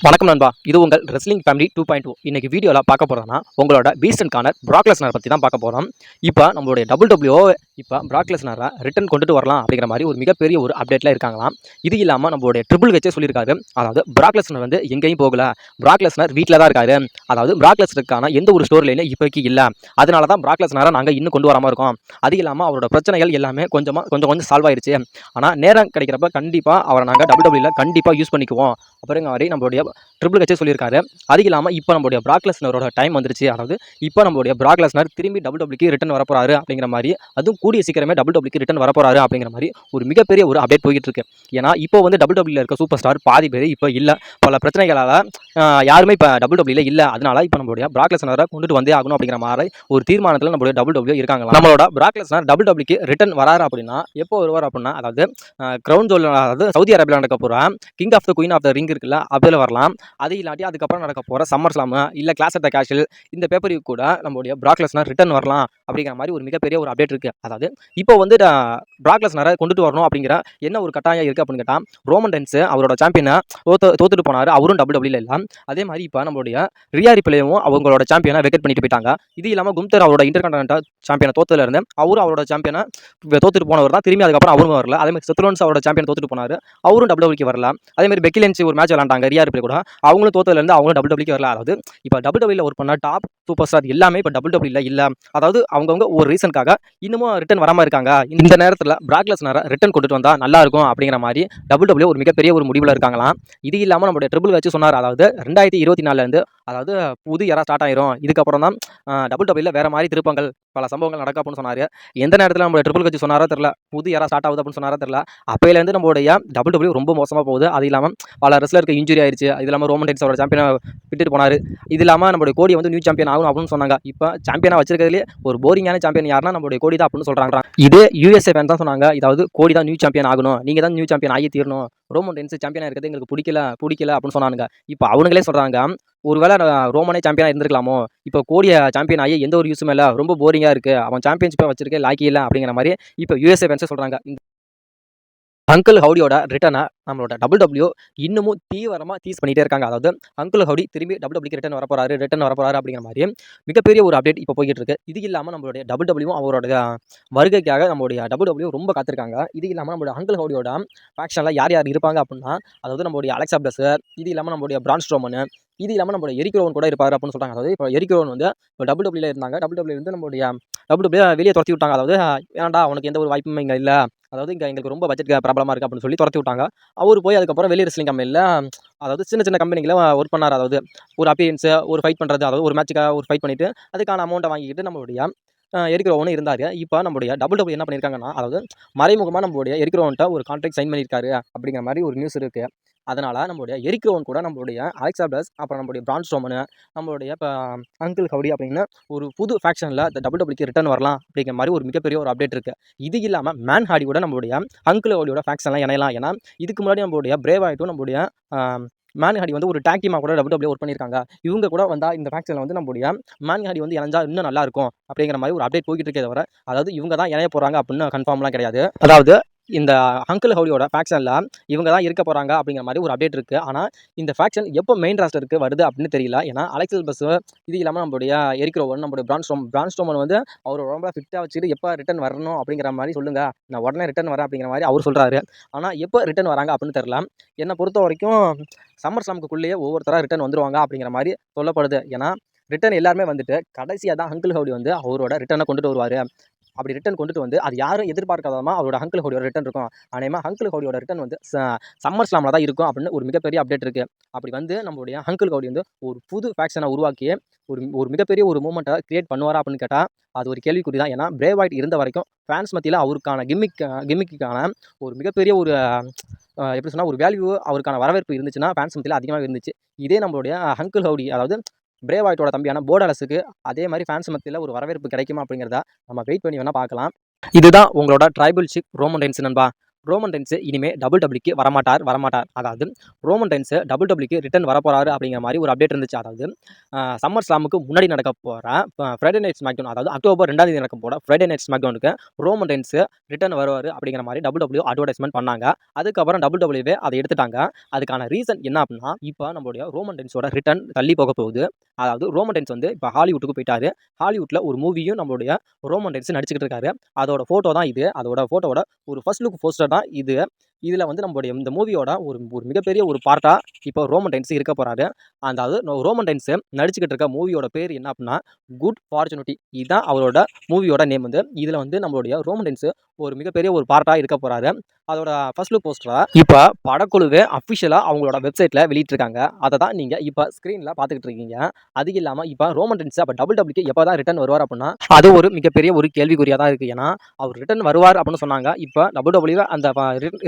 வணக்கம் நண்பா, இது உங்கள் ரெஸ்லிங் ஃபேமிலி 2.0. இன்னைக்கு வீடியோவில் பார்க்க போகிறோம்னா உங்களோட பீஸ்டன் கார்னர் பிராக் லெஸ்னர் பற்றி தான் பார்க்க போகிறோம். இப்போ நம்மளுடைய WWE இப்போ பிராக் லெஸ்னரை ரிட்டன் கொண்டுட்டு வரலாம் அப்படிங்கிற மாதிரி ஒரு மிகப்பெரிய ஒரு அப்டேட்டில் இருக்காங்களாம். இது இல்லாமல் நம்மளுடைய ட்ரிபிள் ஹெச்சே சொல்லியிருக்காரு. அதாவது பிராக் லெஸ்னர் வந்து எங்கேயும் போகல, பிராக் லெஸ்னர் வீட்டில் தான் இருக்காரு. அதாவது பிராக் லெஸ்னருக்கான எந்த ஒரு ஸ்டோரி லைனும் இப்போக்கி இல்லை, அதனால தான் பிராக் லெஸ்னரை நாங்கள் இன்னும் கொண்டு வராமல் இருக்கோம். அது இல்லாமல் அவரோட பிரச்சனைகள் எல்லாமே கொஞ்சம் சால்வ் ஆயிடுச்சு. ஆனால் நேரம் கிடைக்கிறப்ப கண்டிப்பாக அவரை நாங்கள் WWE கண்டிப்பாக யூஸ் பண்ணிக்குவோம் அப்படிங்கிற மாதிரி நம்மளுடைய ட்ரிபிள் ஹெச்சே சொல்லியிருக்காரு. அது இல்லாமல் இப்போ நம்மளுடைய பிராக் லெஸ்னரோட டைம் வந்துருச்சு. அதாவது இப்போ நம்மளுடைய பிராக் லெஸ்னர் திரும்பி WWEக்கு ரிட்டன் வரப்போறாரு அப்படிங்கிற மாதிரி, அதுவும் கூடிய சீக்கிரமே WWEக்கு ரிட்டன் வரப்போறாரு அப்படிங்கிற மாதிரி ஒரு மிகப்பெரிய ஒரு அப்டேட் போயிட்டு இருக்கு. ஏன்னா இப்போ வந்து WWEல இருக்க சூப்பர் ஸ்டார் பாதி பேர் இப்போ இல்லை, பல பிரச்சனைகளால் யாருமே இப்போ WWEல இல்லை. அதனால இப்போ நம்மளுடைய பிராக் லெஸ்னரை கொண்டுட்டு வந்தே ஆகணும் அப்படிங்கிற மாதிரி ஒரு தீர்மானத்தில் நம்மளுடைய WWE இருக்காங்க. நம்மளோட பிராக் லெஸ்னர் WWEக்கு ரிட்டன் வராரு அப்படின்னா எப்போ வருவார் அப்படின்னா, அதாவது கிரவுன் ஜுவல், அதாவது சவுதி அரேபியாவில் நடக்க போகிற king of the queen of the ring இருக்குல்ல, அதில் வரலாம். அது இல்லாட்டி அதுக்கப்புறம் நடக்க போகிற சம்மர் ஸ்லாம் இல்லை கிளாஸ் ஆஃப் த கேஷில் இந்த பேப்பருக்கு கூட நம்மளுடைய பிராக் லெஸ்னர் ரிட்டன் வரலாம் அப்படிங்கிற மாதிரி ஒரு மிகப்பெரிய ஒரு அப்டேட் இருக்குது. அதாவது இப்போ வந்து பிராக் லெஸ்னரை கொண்டுட்டு வரணும் அப்படிங்கிற என்ன ஒரு கட்டாயம் இருக்குது அப்படின்னு கேட்டால், ரோமன் ரெயின்ஸ் அவரோட சாம்பியனை தோத்துட்டு போனார், அவரும் WWE இல்லை. அதே மாதிரி இப்போ நம்மளுடைய ரியா ரிப்ளேவும் அவங்களோட சாம்பியனை வெக்கெட் பண்ணிட்டு போயிட்டாங்க. இது இல்லாமல் கும்தர் அவரோட இன்டர்கான்டினென்டல் சாம்பியனை தோத்துல இருந்து அவரும் அவரோட சாம்பியனை தோத்துட்டு போனவர் தான், திரும்பி அதுக்கப்புறம் அவரும் வரல. அதே மாதிரி செத்ரோன்ஸ் அவரோட சாம்பியன் தோத்துட்டு போனார், அவரும் WWEக்கு வரல. அதே மாதிரி பெக்கி லின்ச் ஒரு மேட்ச் விளாண்டாங்க ரியா ரிப்ளே கூட, அவங்களும் தோத்ததுலேருந்து அவங்களும் WWEக்கு வரல. அதாவது இப்போ WWEல ஒர்க் பண்ண டாப் சூப்பர் ஸ்டார் எல்லாமே இப்போ WWEல இல்லை. அதாவது அவங்கவுங்க ஒரு ரீசனுக்காக இன்னமும் ரிட்டன் வராமல் இருக்காங்க. இந்த நேரத்தில் பிராக் லெஸ்னரை ரிட்டன் கொண்டுட்டு வந்தால் நல்லா இருக்கும் அப்படிங்கிற மாதிரி WWE ஒரு மிகப்பெரிய ஒரு முடிவில் இருக்காங்களாம். இது இல்லாமல் நம்மளுடைய ட்ரிபிள் வச்சு சொன்னார். அதாவது 2024 அதாவது புது எரா ஸ்டார்ட் ஆயிரும், இதுக்கப்புறம் தான் WWEல வேற மாதிரி திருப்பங்கள் பல சம்பவங்கள் நடக்கும் அப்படின்னு சொன்னார். எந்த நேரத்தில் நம்மளுடைய ட்ரிபிள் வச்சு சொன்னாரோ தெரியல, புது எரா ஸ்டார்ட் ஆகுது அப்படின்னு சொன்னாரோ தெரியல. அப்பையிலேருந்து நம்மளுடைய WWE ரொம்ப மோசமாக போகுது. அது இல்லாமல் பல ரெஸ்லருக்கு இன்ஜுரி ஆயிடுச்சு. இது இல்லாமல் ரோமன் ரெயின்ஸ் அவரோட சாம்பியனை விட்டுட்டு போனார். இது இல்லாமல் நம்மளுடைய கோடி வந்து நியூ சாம்பியன் ஆகும் அப்படின்னு சொன்னாங்க. இப்போ சாம்பியனாக வச்சிருக்கிறதுலே ஒரு போரிங்கான சாம்பியன் யாருன்னா நம்மளுடைய கோடி தான் அப்படின்னு சொல்கிறாங்க. இதே USA ஃபேன் தான் சொன்னாங்க, இதாவது கோடி தான் நியூ சாம்பியன் ஆகணும், நீங்கள் தான் நியூ சாம்பியன் ஆகி தீரணும், ரோமன் ரெயின்ஸ் சாம்பியனாக இருக்கிறது எங்களுக்கு பிடிக்கல அப்படின்னு சொன்னாங்க. இப்போ அவனுங்களே சொல்கிறாங்க, ஒருவேளை ரோமனே சாம்பியனாக இருந்திருக்கலாமோ, இப்போ கோடியை சாம்பியன் ஆகி எந்த ஒரு யூஸுமே இல்லை, ரொம்ப போரிங்காக இருக்குது, அவன் சாம்பியன்ஷிப்பை வச்சிருக்க லாக்கி இல்லை அப்படிங்கிற மாதிரி இப்போ USA ஃபேன்ஸே சொல்கிறாங்க. அங்கிள் ஹவுடியோட ரிட்டனை நம்மளோட WWE இன்னமும் தீவிரமாக டீஸ் பண்ணிகிட்டே இருக்காங்க. அதாவது அங்கிள் ஹவுடி திரும்பி WWEக்கு ரிட்டன் வரப்போறாரு அப்படிங்கிற மாதிரி மிகப்பெரிய ஒரு அப்டேட் இப்போ போய்கிட்டு இருக்கு. இது இல்லாமல் நம்மளுடைய WWE அவரோட வருகைக்காக நம்மளுடைய WWE ரொம்ப காத்திருக்காங்க. இது இல்லாமல் நம்மளுடைய அங்கிள் ஹவுடியோட ஃபேக்ஷனில் யார் யார் இருப்பாங்க அப்படின்னா, அதாவது நம்மளுடைய அலெக்சா பிளஸ், இது இல்லாமல் நம்மளுடைய பிரான் ஸ்ட்ரோமன், இது இல்லாமல் நம்மளுடைய எரிக் ரோவன் கூட இருப்பார் அப்படின்னு சொல்கிறாங்க. அதாவது இப்போ எரிக் ரோவன் வந்து இப்போ WWEல இருந்தாங்க, WWE வந்து நம்மளுடைய WWE வெளியே துரத்தி விட்டாங்க. அதாவது ஏன்டா உனக்கு எந்த ஒரு வாய்ப்புமே இங்கே இல்லை, அதாவது இங்கே எங்களுக்கு ரொம்ப பட்ஜெட் ப்ராப்ளமாக இருக்குது அப்படின்னு சொல்லி துரத்தி விட்டாங்க. அவர் போய் அதுக்கப்புறம் வெளி ரெஸ்லிங் கம்பெனியில், அதாவது சின்ன சின்ன கம்பெனிகளை ஒர்க் பண்ணார். அதாவது ஒரு அப்பியன்ஸு, ஒரு ஃபைட் பண்ணுறது, அதாவது ஒரு மேட்சுக்காக ஒரு ஃபைட் பண்ணிவிட்டு அதுக்கான அமௌண்ட்டை வாங்கிக்கிட்டு நம்மளுடைய எரிக் ரோவனும் இருந்தார். இப்போ நம்மளுடைய WWE என்ன பண்ணியிருக்காங்கன்னா, அதாவது மறைமுகமாக நம்மளுடைய எரிக் ரோவன்ட்ட ஒரு கான்ட்ராக்ட் சைன் பண்ணியிருக்காரு அப்படிங்கிற மாதிரி ஒரு நியூஸ் இருக்குது. அதனால் நம்மளுடைய எரிக் ரோவன் கூட நம்மளுடைய அலெக்சா பிளஸ், அப்புறம் நம்மளுடைய பிரான் ஸ்ட்ரோமன், நம்மளுடைய இப்போ அங்கிள் ஹவுடி அப்படின்னு ஒரு புது ஃபேக்ஷனில் இந்த WWEக்கு ரிட்டன் வரலாம் அப்படிங்கிற மாதிரி ஒரு மிகப்பெரிய ஒரு அப்டேட் இருக்குது. இது இல்லாமல் மேன் ஹாடி கூட நம்மளுடைய அங்கிள் ஹவுடியோட ஃபேக்ஷன்லாம் இணையலாம். ஏன்னா இதுக்கு முன்னாடி நம்மளுடைய பிரேவ் ஆகிட்டும் நம்மளுடைய மேன் ஹாடி வந்து ஒரு டேக் டீமாக கூட WWE ஒர்க் பண்ணியிருக்காங்க. இவங்க கூட வந்தால் இந்த ஃபேக்ஷனில் வந்து நம்மளுடைய மேன் ஹாடி வந்து இணைஞ்சா இன்னும் நல்லா இருக்கும் அப்படிங்கிற மாதிரி ஒரு அப்டேட் போய்கிட்டு இருக்கே தவிர, அதாவது இவங்க தான் இணைய போகிறாங்க அப்படின்னு கன்ஃபார்ம்லாம் கிடையாது. அதாவது இந்த அங்கிள் ஹவுடியோட ஃபேக்ஷனில் இவங்க தான் இருக்க போகிறாங்க அப்படிங்கிற மாதிரி ஒரு அப்டேட் இருக்குது. ஆனால் இந்த ஃபேக்ஷன் எப்போ மெயின் ராஸ்டருக்கு வருது அப்படின்னு தெரியல. ஏன்னா அலெக்சா பிளஸ், இது இல்லாமல் நம்மளுடைய எரிக் ரோவன், நம்மளுடைய பிரான் ஸ்ட்ரோமன் வந்து அவர் ரொம்ப ஃபிட்டாக வச்சுட்டு எப்போ ரிட்டன் வரணும் அப்படிங்கிற மாதிரி சொல்லுங்கள், நான் உடனே ரிட்டன் வரேன் அப்படிங்கிற மாதிரி அவர் சொல்கிறாரு. ஆனால் எப்போ ரிட்டன் வராங்க அப்படின்னு தெரியல. என்னை பொறுத்த வரைக்கும் சம்மர் ஸ்லாமுக்குள்ளேயே ஒவ்வொருத்தராக ரிட்டன் வந்துருவாங்க அப்படிங்கிற மாதிரி சொல்லப்படுது. ஏன்னா ரிட்டன் எல்லாருமே வந்துட்டு கடைசியாக தான் அங்கிள் ஹவுடி வந்து அவரோட ரிட்டனை கொண்டுட்டு வருவார். அப்படி ரிட்டன் கொண்டுட்டு வந்து அது யாரும் எதிர்பார்க்காதமா அவரோட அங்கிள் ஹவுடியோட ரிட்டன் இருக்கும். அநேகமாக அங்கிள் ஹவுடியோட ரிட்டன் வந்து சம்மர் ஸ்லாமில் தான் இருக்கும் அப்படின்னு ஒரு மிகப்பெரிய அப்டேட் இருக்குது. அப்படி வந்து நம்மளுடைய அங்கிள் ஹவுடி வந்து ஒரு புது ஃபேக்ஷனை உருவாக்கி ஒரு மிகப்பெரிய ஒரு மூமெண்ட்டை கிரியேட் பண்ணுவாரா அப்படின்னு கேட்டால் அது ஒரு கேள்விக்குறி தான். ஏன்னா பிரே ஒயிட் இருந்த வரைக்கும் ஃபேன்ஸ் மத்தியில் அவருக்கான கிம்மிக்கான ஒரு மிகப்பெரிய ஒரு எப்படி சொன்னால் ஒரு வேல்யூ, அவருக்கான வரவேற்பு இருந்துச்சுன்னா ஃபேன்ஸ் மத்தியில் அதிகமாக இருந்துச்சு. இதே நம்மளுடைய அங்கிள் ஹவுடி, அதாவது பிரே ஒயிட்டோட தம்பியான போர்டலஸுக்கு அதே மாதிரி ஃபேன்ஸ் மத்தியில் ஒரு வரவேற்பு கிடைக்குமா அப்படிங்கிறத நம்ம வெயிட் பண்ணி வேணால் பார்க்கலாம். இதுதான் உங்களோட ட்ரைபல் சீஃப் ரோமன் ரெயின்ஸ் நண்பா. ரோமன் ரெயின்ஸ் இனிமே டபிள்யூக்கு வரமாட்டார். அதாவது ரோமன் ரெயின்ஸ் டபிள்யூக்கு ரிட்டர்ன் வரப்போறாரு அப்படிங்கிற மாதிரி ஒரு அப்டேட் இருந்துச்சு. அதாவது சம்மர் ஸ்லாமுக்கு முன்னாடி நடக்க போற ஃப்ரைடே நைட் ஸ்மாக்டவுன், அதாவது அக்டோபர் 2ஆம் தேதி நடக்க போற ஃப்ரைடே நைட் ஸ்மாக்டவுனுக்கு ரோமன் ரெயின்ஸ் ரிட்டர்ன் வருவாரு அப்படிங்கிற மாதிரி டபிள்யூ அட்வர்டைஸ்மெண்ட் பண்ணாங்க. அதுக்கப்புறம் டபிள்யூவே அதை எடுத்துட்டாங்க. அதுக்கான ரீசன் என்ன அப்படின்னா, இப்போ நம்மளுடைய ரோமன் ரெயின்ஸோட ரிட்டர்ன் தள்ளி போக போகுது. அதாவது ரோமன் ரெயின்ஸ் வந்து இப்போ ஹாலிவுட்டுக்கு போயிட்டாரு. ஹாலிவுட்ல ஒரு மூவியும் நம்மளுடைய ரோமன் ரெயின்ஸ் நடிச்சுக்கிட்டு இருக்காரு. அதோட ஃபோட்டோ தான் இது. அதோட ஃபோட்டோவோட ஒரு ஃபர்ஸ்ட் லுக் போஸ்டர் தான் இது. இதில் வந்து நம்மளுடைய இந்த மூவியோட ஒரு ஒரு மிகப்பெரிய ஒரு பார்ட்டாக இப்போ ரோமன் ரெயின்ஸ் இருக்க போகிறாரு. அதாவது ரோமன் ரெயின்ஸ் நடிச்சுக்கிட்டு இருக்க மூவியோட பேர் என்ன அப்படின்னா குட் ஃபார்ச்சுனிட்டி. இதுதான் அவரோட மூவியோட நேம். வந்து இதில் வந்து நம்மளுடைய ரோமன் ரெயின்ஸ் ஒரு மிகப்பெரிய ஒரு பார்ட்டாக இருக்க போகிறாரு. அதோட ஃபர்ஸ்ட் லுக் போஸ்டரை இப்போ படக்குழுவே அஃபிஷியலாக அவங்களோட வெப்சைட்டில் வெளியிட்டிருக்காங்க. அதை தான் நீங்கள் இப்போ ஸ்க்ரீனில் பார்த்துக்கிட்டு இருக்கீங்க. அது இல்லாமல் இப்போ ரோமன் ரெயின்ஸ் அப்போ டபிள்யூக்கு எப்போ தான் ரிட்டர்ன் வருவார் அப்படின்னா அது ஒரு மிகப்பெரிய ஒரு கேள்விக்குறியாக தான் இருக்குது. ஏன்னா அவர் ரிட்டர்ன் வருவார் அப்படின்னு சொன்னாங்க. இப்போ டபிள்யூ அந்த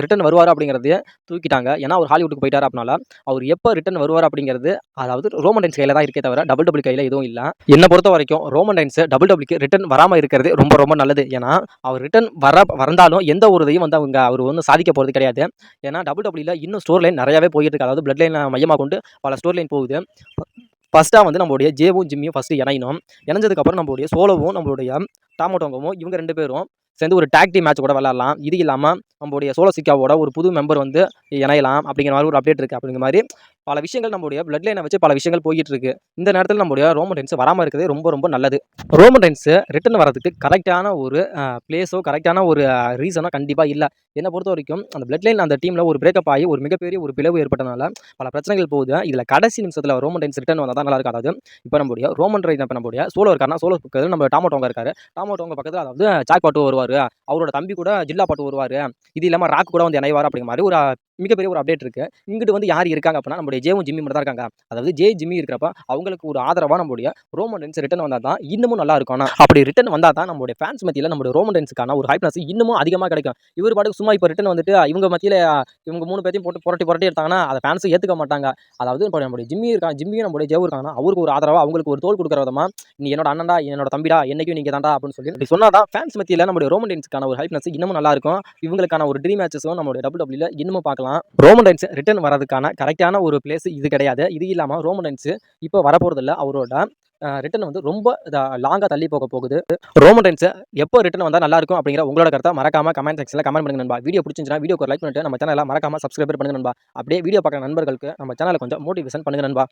ரிட்டர்ன் வருவார் அப்படிங்கிறதையே தூக்கிட்டாங்க. ஏன்னா அவர் ஹாலிவுட்டுக்கு போயிட்டார் அப்படினால அவர் எப்போ ரிட்டர்ன் வருவார் அப்படிங்கிறது அதாவது ரோமன் ரெயின்ஸ் கையில் தான் இருக்கே தவிர டபிள்யூ கையில் எதுவும் இல்லை. என்னை பொறுத்த வரைக்கும் ரோமன் ரெயின்ஸ் டபிள்யூக்கு ரிட்டர்ன் வராமல் இருக்கிறது ரொம்ப ரொம்ப நல்லது. ஏன்னா அவர் ரிட்டர்ன் வந்தாலும் எந்த ஒரு இதையும் வந்து அவர் வந்து சாதிக்க போகிறது கிடையாது. ஏன்னா டபிள்யூல இன்னும் ஸ்டோர் லைன் நிறையாவே போயிட்டு இருக்கு. அதாவது பிளட் லைன் மையமாக கொண்டு பல ஸ்டோர் லைன் போகுது. ஃபர்ஸ்ட்டாக வந்து நம்மளுடைய ஜேவும் ஜிம்மியும் ஃபஸ்ட்டு இணையணும். இணைஞ்சதுக்கப்புறம் நம்மளுடைய சோலோவும் நம்மளுடைய டாமோட்டோங்கவும் இவங்க 2 பேரும் சேர்ந்து ஒரு டாக் டீம் மேட்ச் கூட விளையாடலாம். இது இல்லாமல் நம்மளுடைய சோலோ சிக்காவோட ஒரு புது மெம்பர் வந்து இணையலாம் அப்படிங்கிற மாதிரி ஒரு அப்டேட் இருக்குது. அப்படிங்கிற மாதிரி பல விஷயங்கள் நம்மளுடைய பிளட் லைனை வச்சு பல விஷயங்கள் போயிட்டு இருக்கு. இந்த நேரத்தில் நம்மளுடைய ரோமன் ரெயின்ஸ் வராமல் இருக்கிறது ரொம்ப ரொம்ப நல்லது. ரோமன் ரெயின்ஸ் ரிட்டர்ன் வரதுக்கு கரெக்டான ஒரு பிளேஸோ கரெக்டான ஒரு ரீசனோ கண்டிப்பாக இல்லை. என்னை பொறுத்த வரைக்கும் அந்த பிளட் லைன் அந்த டீமில் ஒரு பிரேக்கப் ஆகி ஒரு மிகப்பெரிய ஒரு பிளவு ஏற்பட்டனால பல பிரச்சனைகள் போகுது. இதில் கடைசி நிமிஷத்தில் ரோமன் ரெயின்ஸ் ரிட்டர்ன் வந்தால் தான் நல்லா இருக்கும். அதாவது இப்போ நம்மளுடைய ரோமன் ரெயின்ஸ் இப்போ நம்மளுடைய சோலோ இருக்காருன்னா சோலோ பக்கத்தில் நம்ம டாமோட்டோங்க இருக்காரு. டாமோட்டோங்க பக்கத்தில் அதாவது ஜாக் பாட்டு வருவார். அவரோட தம்பி கூட ஜில்லா பாட்டு வருவார். இது இல்லாமல் ராக் கூட வந்து இணைவார் அப்படிங்கிற மாதிரி ஒரு மிகப்பெரிய ஒரு அப்டேட் இருக்குது. இங்கிட்டு வந்து யார் இருக்காங்க அப்படின்னா நம்மளுடைய ஜேவும் ஜிம்மி மட்டும் தான் இருக்காங்க. அதாவது ஜிம்மி இருக்கிறப்ப அவங்களுக்கு ஒரு ஆதரவாக நம்மளுடைய ரோமன் ரெயின்ஸ் ரிட்டர்ன் வந்தால் தான் இன்னமும் நல்லா இருக்கும். ஆனால் அப்படி ரிட்டர்ன் வந்தால் தான் நம்மளுடைய ஃபேன்ஸ் மத்தியில் நம்மளுடைய ரோமன் ரெயின்ஸுக்கான ஒரு ஹைப்னஸ் இன்னமும் அதிகமாக கிடைக்கும். இவர் பாட்டுக்கு சும்மா இப்போ ரிட்டர்ன் வந்துட்டு இவங்க மத்தியில் இவங்க 3 பேரையும் போட்டு புரட்டி எடுத்தாங்கன்னா அதை ஃபேன்ஸும் ஏற்றுக்க மாட்டாங்க. அதாவது இப்போ நம்மளுடைய ஜிம்மியும் நம்மளுடைய ஜேவும் இருக்காங்கன்னா அவருக்கு ஒரு ஆதரவாக அவங்களுக்கு ஒரு தோல் கொடுக்குற விதமா நீ என்னோட அண்ணன்டா என்னோட தம்பிடா என்னைக்கும் நீங்கள் தாண்டா அப்படின்னு சொல்லி சொன்னால் தான் ஃபேன்ஸ் மத்தியில் நம்மளுடைய ரோமன் ரெயின்ஸுக்கான ஒரு ஹைப்னஸ் இன்னமும் நல்லா இருக்கும். இவங்களுக்கான ஒரு ட்ரீம் மேட்சஸும் நம்மளுடைய டபிள்யூல இன்னமும் பார்க்கலாம். ரோமன் ரெயின்ஸ் ரிட்டர்ன் வரதுக்கான கரெக்டான ஒரு பிளேஸ் இது கிடையாது. இது இல்லாமல் ரோமன் ரெயின்ஸ் இப்போ வரப்போறது இல்லை. அவரோட ரிட்டர்ன் வந்து ரொம்ப லாங்காக தள்ளி போக போகுது. ரோமன் ரெயின்ஸ் எப்போ ரிட்டர்ன் வந்தால் நல்லா இருக்கும் அப்படிங்கிற உங்களோட கருத்தை மறக்காம கமெண்ட் செக்ஷனில் கமெண்ட் பண்ணுங்க நண்பா. வீடியோ பிடிச்சிருந்தா வீடியோக்கு லைக் பண்ணிட்டு நம்ம சேனலை மறக்காம சப்ஸ்கிரைப் பண்ணுங்க நண்பா. அப்படியே வீடியோ பார்க்குற நண்பர்களுக்கு நம்ம சேனலை கொஞ்சம் மோட்டிவேஷன் பண்ணுங்க நண்பா.